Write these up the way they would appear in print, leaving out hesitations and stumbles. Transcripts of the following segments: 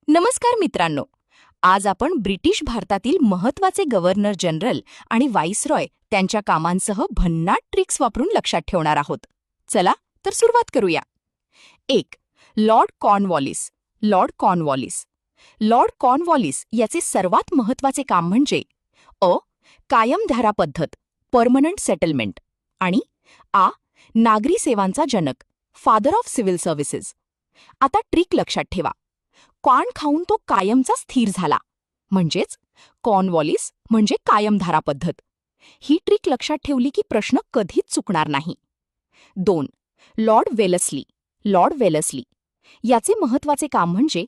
नमस्कार मित्रांनो. आज आपण ब्रिटिश भारतातील महत्त्वाचे गव्हर्नर जनरल आणि व्हाईसरॉय त्यांच्या कामांसह भन्नाट ट्रिक्स वापरून लक्षात ठेवणार आहोत. चला तर सुरुवात करूया. 1. Lord Cornwallis. Lord Cornwallis Lord Cornwallis याचे सर्वात महत्त्वाचे काम म्हणजे कायमधारा पद्धत, परमनंट सेटलमेंट, आणि नागरी सेवांचा जनक, फादर ऑफ सिव्हिल सर्व्हिसेस. आता ट्रिक लक्षात ठेवा. कॉर्न खाऊन तो कायमचा स्थिर झाला, म्हणजेच कॉर्नवॉलिस म्हणजे कायमधारा पद्धत. ही ट्रिक लक्षात ठेवली की प्रश्न कधीच चुकणार नाही. 2. Lord Wellesley. लॉर्ड वेलस्ली याचे महत्त्वाचे काम म्हणजे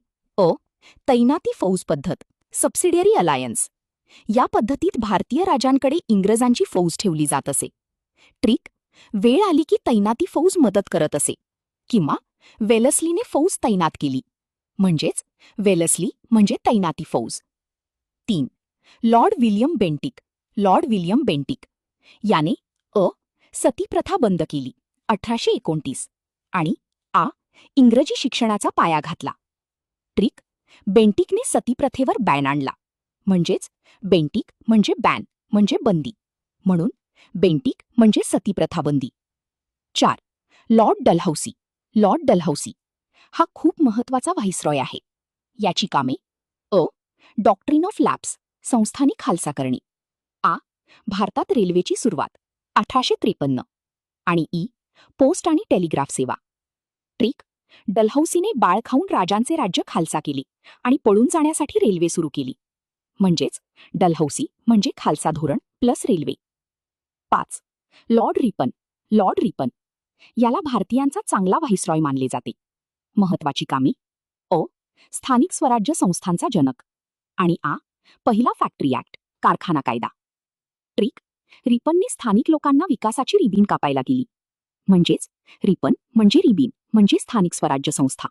तैनाती फौज पद्धत, सबसिडियरी अलायन्स. या पद्धतीत भारतीय राजांकडे इंग्रजांची फौज ठेवली जात असे. ट्रिक: वेळ आली की तैनाती फौज मदत करत असे, किंवा वेलस्लीने फौज तैनात केली, म्हणजेच वेलस्ली म्हणजे तैनाती फौज. 3. Lord William Bentinck. Lord William Bentinck याने सतीप्रथा बंद केली 1829 आणि इंग्रजी शिक्षणाचा पाया घातला. ट्रिक: बेंटिकने सतीप्रथेवर बॅन आणला, म्हणजेच बेंटिक म्हणजे बॅन म्हणजे बंदी, म्हणून बेंटिक म्हणजे सतीप्रथा बंदी. 4. Lord Dalhousie. लॉर्ड डलहौसी हा खूप महत्त्वाचा व्हाईसरॉय आहे. याची कामे: डॉक्ट्रिन ऑफ लॅप्स, संस्थानिक खालसा करणे, भारतात रेल्वेची सुरुवात 1853, आणि पोस्ट आणि टेलिग्राफ सेवा. ट्रिक: डलहौसीने बाळ खाऊन राजांचे राज्य खालसा केले आणि पळून जाण्यासाठी रेल्वे सुरू केली, म्हणजेच डलहौसी म्हणजे खालसा धोरण plus railway. 5. Lord Ripon. Lord Ripon याला भारतीयांचा चांगला व्हाईसरॉय मानले जाते. महत्त्वाची कामे: स्थानिक स्वराज्य संस्थांचा जनक, आणि पहिला फॅक्टरी ॲक्ट, कारखाना कायदा. ट्रिक: रिपनने स्थानिक लोकांना विकासाची रिबीन कापायला गेली, म्हणजेच रिपन म्हणजे रिबीन म्हणजे स्थानिक स्वराज्य संस्था.